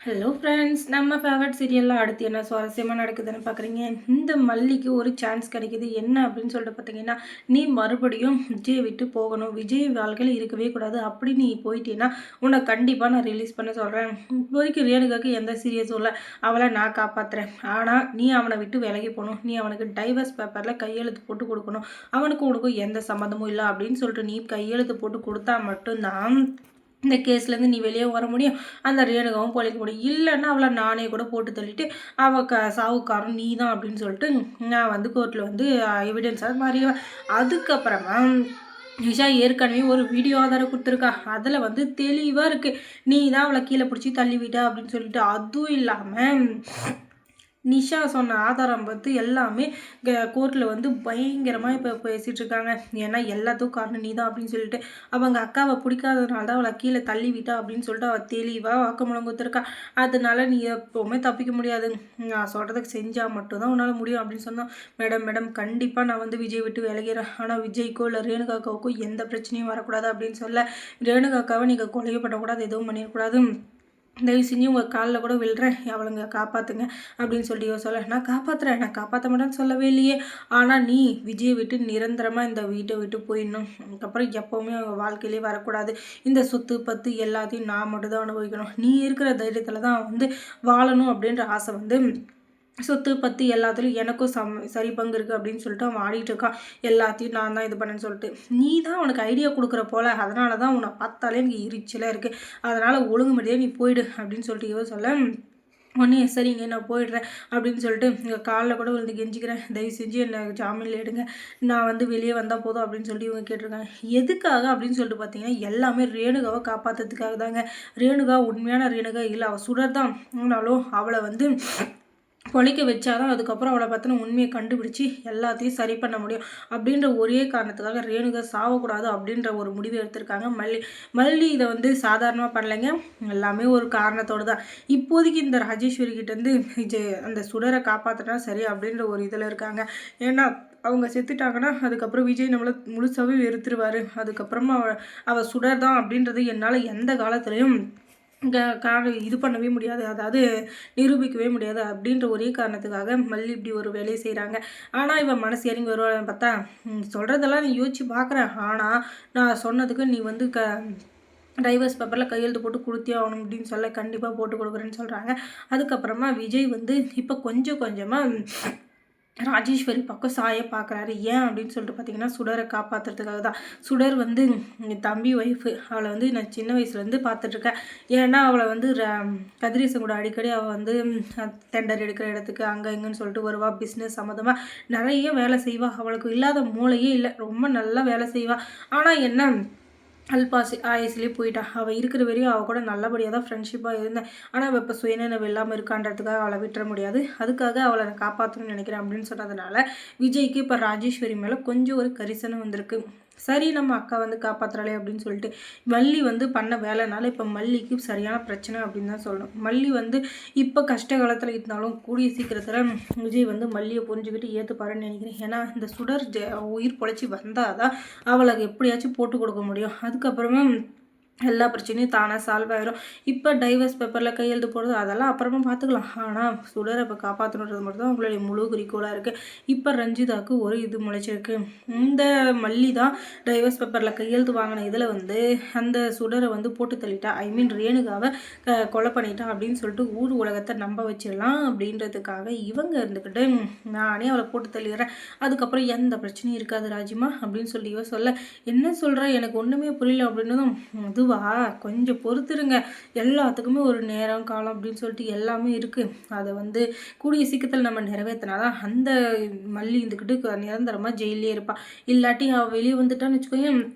Hello friends, நம்ம favourite சீரியலில் அடுத்து என்ன சுவாரஸ்யமாக நடக்குதுன்னு பார்க்குறீங்க. இந்த மல்லிக்கு ஒரு சான்ஸ் கிடைக்கிது. என்ன அப்படின்னு சொல்லிட்டு பார்த்தீங்கன்னா, நீ மறுபடியும் விஜயை விட்டு போகணும், விஜய் வாழ்க்கையில் இருக்கவே கூடாது. அப்படி நீ போயிட்டீன்னா உன்னை கண்டிப்பாக நான் ரிலீஸ் பண்ண சொல்கிறேன். இப்போதைக்கு ரேணுகாவுக்கு எந்த சீரியஸும் இல்லை, அவளை நான் காப்பாற்றுறேன். ஆனால் நீ அவனை விட்டு விலகி போகணும், நீ அவனுக்கு டைவர்ஸ் பேப்பரில் கையெழுத்து போட்டு கொடுக்கணும். அவனுக்கும் உனக்கும் எந்த சம்மந்தமும் இல்லை அப்படின்னு சொல்லிட்டு நீ கையெழுத்து போட்டு கொடுத்தா மட்டும்தான் இந்த கேஸ்லேருந்து நீ வெளியே வர முடியும். அந்த ரேணுகாவும் பொழைக்க முடியும். இல்லைன்னா அவளை நானே கூட போட்டு தள்ளிட்டு அவள் சாவுக்காரன் நீ தான் அப்படின்னு சொல்லிட்டு நான் வந்து கோர்ட்டில் வந்து எவிடன்ஸாக மாறிடுவேன். அதுக்கப்புறமா நிஷா ஏற்கனவே ஒரு வீடியோ ஆதாரம் கொடுத்துருக்கா. அதில் வந்து தெளிவாக இருக்குது, நீ தான் அவளை கீழே பிடிச்சி தள்ளிவிட்டா அப்படின்னு சொல்லிட்டு. அதுவும் இல்லாமல் நிஷா சொன்ன ஆதாரம் பார்த்து எல்லாமே கோர்ட்டில் வந்து பயங்கரமாக இப்போ பேசிகிட்டு இருக்காங்க. ஏன்னா எல்லாத்துக்கும் காரணம் நீ தான் அப்படின்னு சொல்லிட்டு அவங்க அக்காவை பிடிக்காததுனால தான் அவளை கீழே தள்ளி விட்டா அப்படின்னு சொல்லிட்டு அவள் தெளிவாக வாக்குமூலம் கொடுத்துருக்கா. அதனால நீ எப்போவுமே தப்பிக்க முடியாது, நான் சொல்கிறதுக்கு செஞ்சால் மட்டும்தான் உன்னால் முடியும் அப்படின்னு சொன்னோம். மேடம் கண்டிப்பாக நான் வந்து விஜய் விட்டு விலகிறேன். ஆனால் விஜய்க்கோ இல்லை ரேணுகாக்காவுக்கோ எந்த பிரச்சனையும் வரக்கூடாது அப்படின்னு சொல்ல, ரேணுகாக்காவை நீங்கள் கொலைப்படக்கூடாது, எதுவும் பண்ணிடக்கூடாது, தயவு செஞ்சு உங்கள் காலில் கூட விழுறேன், அவளுங்க காப்பாற்றுங்க அப்படின்னு சொல்லி சொல்ல. நான் காப்பாற்றுறேன், நான் காப்பாற்ற மாட்டேன்னு சொல்லவே இல்லையே. ஆனால் நீ விஜயை விட்டு நிரந்தரமாக இந்த வீட்டை விட்டு போயிடணும். அதுக்கப்புறம் எப்போவுமே அவங்க வாழ்க்கையிலே வரக்கூடாது. இந்த சொத்து பத்து எல்லாத்தையும் நான் மட்டும் தான் அனுபவிக்கணும். நீ இருக்கிற தைரியத்தில் தான் வந்து வாழணும் அப்படின்ற ஆசை வந்து சொத்து பத்து எல்லாத்துலேயும் எனக்கும் சரி பங்கு இருக்குது அப்படின்னு சொல்லிட்டு அவன் ஆடிட்டு இருக்கான். எல்லாத்தையும் நான் தான் இது பண்ணேன்னு சொல்லிட்டு நீ தான் அவனுக்கு ஐடியா கொடுக்குற போல, அதனால தான் உன்னை பார்த்தாலே எனக்கு எரிச்சலாக இருக்குது. அதனால் ஒழுங்கு மரியாதை நீ போயிடு அப்படின்னு சொல்லிட்டு இவ சொல்ல, உடனே சரிங்க நான் போயிடுறேன் அப்படின்னு சொல்லிட்டு எங்கள் காலில் கூட வந்து கெஞ்சிக்கிறேன், தயவு செஞ்சு என்னை ஜாமீனில் எடுங்க, நான் வந்து வெளியே வந்தால் போதும் அப்படின்னு சொல்லிட்டு இவங்க கேட்டிருக்காங்க. எதுக்காக அப்படின்னு சொல்லிட்டு பார்த்தீங்கன்னா எல்லாமே ரேணுகாவை காப்பாற்றுறதுக்காக தாங்க. ரேணுகா உண்மையான ரேணுகா இல்லை, அவள் சுடர் தான். ஆனாலும் அவளை வந்து பொழைக்க வச்சாதான் அதுக்கப்புறம் அவளை பற்றின உண்மையை கண்டுபிடிச்சி எல்லாத்தையும் சரி பண்ண முடியும் அப்படின்ற ஒரே காரணத்துக்காக ரேணுகா சாவக்கூடாது அப்படின்ற ஒரு முடிவை எடுத்திருக்காங்க மல்லி இதை வந்து சாதாரணமாக பண்ணலைங்க, எல்லாமே ஒரு காரணத்தோடு தான். இப்போதைக்கு இந்த ராஜேஸ்வரி கிட்டேருந்து அந்த சுடரை காப்பாற்றினா சரி அப்படின்ற ஒரு இதில் இருக்காங்க. ஏன்னா அவங்க செத்துட்டாங்கன்னா அதுக்கப்புறம் விஜய் நம்மளை முழுசாகவே வெறுத்துருவார். அதுக்கப்புறமா அவள் சுடர் தான் அப்படின்றது என்னால் எந்த காலத்துலேயும் இது பண்ணவே முடியாது, அதாவது நிரூபிக்கவே முடியாது அப்படின்ற ஒரே காரணத்துக்காக மல்லி இப்படி ஒரு வேலையை செய்கிறாங்க. ஆனால் இவன் மனசு இறங்கி வருவான்னு பார்த்தா சொல்கிறதெல்லாம் நீ யோசிச்சு பார்க்குறேன், ஆனால் நான் சொன்னதுக்கு நீ வந்து டைவர்ஸ் பேப்பரில் கையெழுத்து போட்டு கொடுத்தே ஆகணும் அப்படின்னு சொல்ல கண்டிப்பாக போட்டு கொடுக்குறேன்னு சொல்கிறாங்க. அதுக்கப்புறமா விஜய் வந்து இப்போ கொஞ்சம் கொஞ்சமாக ராஜேஸ்வரி பக்கம் சாய பார்க்குறாரு. ஏன் அப்படின்னு சொல்லிட்டு பார்த்தீங்கன்னா சுடரை காப்பாற்றுறதுக்காக தான். சுடர் வந்து தம்பி ஒய்ஃபு, அவளை வந்து நான் சின்ன வயசுலேருந்து பார்த்துட்ருக்கேன். ஏன்னா அவளை வந்து கதிரேசன் கூட அடிக்கடி அவள் வந்து டெண்டர் எடுக்கிற இடத்துக்கு அங்கே இங்கேன்னு சொல்லிட்டு வருவா. பிஸ்னஸ் சம்மந்தமாக நிறைய வேலை செய்வா. அவளுக்கு இல்லாத மூளையே இல்லை, ரொம்ப நல்லா வேலை செய்வா. ஆனால் என்ன ஆயுஸ்லேயே போயிட்டா. அவள் இருக்கிற வரையும் அவள் கூட நல்லபடியாக தான் ஃப்ரெண்ட்ஷிப்பாக இருந்தேன். ஆனால் அவள் இப்போ சுயநினைவு இல்லாமல் இருக்கான்றதுக்காக அவளை விட்டுற முடியாது, அதுக்காக அவளை நான் காப்பாற்றணும்னு நினைக்கிறேன் அப்படின்னு சொன்னதுனால விஜய்க்கு இப்போ ராஜேஸ்வரி மேலே கொஞ்சம் ஒரு கரிசனம் வந்திருக்கு. சரி நம்ம அக்கா வந்து காப்பாற்றுறாளே அப்படின்னு சொல்லிட்டு மல்லி வந்து பண்ண வேலைனால இப்போ மல்லிக்கு சரியான பிரச்சனை அப்படின்னு தான் சொல்லணும். மல்லி வந்து இப்போ கஷ்ட காலத்தில் இருந்தாலும் கூடிய சீக்கிரத்தில் விஜய் வந்து மல்லியை புரிஞ்சுக்கிட்டு ஏற்றுப்பாருன்னு நினைக்கிறேன். ஏன்னா இந்த சுடர் உயிர் பொழைச்சி வந்தால் தான் அவளுக்கு எப்படியாச்சும் போட்டு கொடுக்க முடியும். அதுக்கப்புறமா எல்லா பிரச்சனையும் தானாக சால்வ் ஆகிடும். இப்போ டைவர்ஸ் பேப்பரில் கையெழுத்து போடுறது அதெல்லாம் அப்புறமா பார்த்துக்கலாம். ஆனால் சுடரை இப்போ காப்பாற்றணுன்றது மட்டும் தான் உங்களுடைய முழு குறிக்கோளாக இருக்குது. இப்போ ரஞ்சிதாவுக்கு ஒரு இது முளைச்சிருக்கு. இந்த மல்லி தான் டைவர்ஸ் பேப்பரில் கையெழுத்து வாங்கின இதில் வந்து அந்த சுடரை வந்து போட்டு தள்ளிட்டா, ஐ மீன் ரேணுகாவை கொலை பண்ணிட்டா அப்படின்னு சொல்லிட்டு ஊர் உலகத்தை நம்ப வச்சிடலாம் அப்படின்றதுக்காக இவங்க இருந்துக்கிட்டு நானே அவளை போட்டு தள்ளிடுறேன், அதுக்கப்புறம் எந்த பிரச்சனையும் இருக்காது ராஜிமா அப்படின்னு சொல்லி இவ சொல்ல, என்ன சொல்கிற எனக்கு ஒன்றுமே புரியல அப்படின்னதும் கொஞ்சம் பொறுத்துருங்க, எல்லாத்துக்குமே ஒரு நேரம் காலம் அப்படின்னு சொல்லிட்டு எல்லாமே இருக்குது. அதை வந்து கூடிய சீக்கிரத்தில் நம்ம நிறைவேற்றினாதான் அந்த மல்லி இருந்துக்கிட்டு நிரந்தரமாக ஜெயிலே இருப்பாள். இல்லாட்டி அவள் வெளியே வந்துட்டான்னு வச்சுக்கோங்க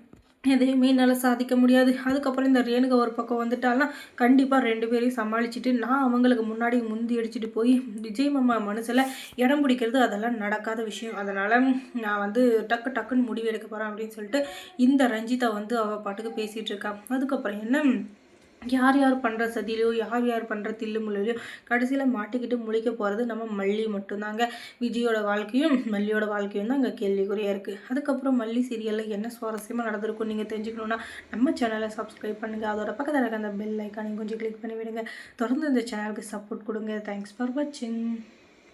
எதையுமே என்னால் சாதிக்க முடியாது. அதுக்கப்புறம் இந்த ரேணுகா ஒரு பக்கம் வந்துட்டால்னா கண்டிப்பாக 2 பேரையும் சமாளிச்சுட்டு நான் அவங்களுக்கு முன்னாடி முந்தி அடிச்சுட்டு போய் விஜய் மாமா மனசில் இடம் பிடிக்கிறது அதெல்லாம் நடக்காத விஷயம். அதனால் நான் வந்து டக்குன்னு முடிவு எடுக்க போகிறேன் அப்படின்னு சொல்லிட்டு இந்த ரஞ்சிதா வந்து அவள் பாட்டுக்கு பேசிகிட்டு இருக்கா. அதுக்கப்புறம் என்ன யார் யார் பண்ணுற சதியிலையோ, யார் யார் பண்ணுற தில்லு முல்லுலையோ கடைசியில மாட்டிக்கிட்டு முழிக்க போகிறது நம்ம மல்லி மட்டும்தாங்க. விஜயோட வாழ்க்கையும் மல்லியோட வாழ்க்கையும் தான் அங்கே கேள்விக்குறியாக இருக்குது. அதுக்கப்புறம் மல்லி சீரியலில் என்ன சுவாரஸ்யமாக நடந்திருக்கும் நீங்கள் தெரிஞ்சுக்கணுன்னா நம்ம சேனலை சப்ஸ்கிரைப் பண்ணுங்கள். அதோட பக்கத்தில் இருக்க அந்த பெல் ஐக்கானையும் கொஞ்சம் கிளிக் பண்ணி விடுங்க. தொடர்ந்து இந்த சேனலுக்கு சப்போர்ட் கொடுங்க. தேங்க்ஸ் ஃபார் வாட்சிங்.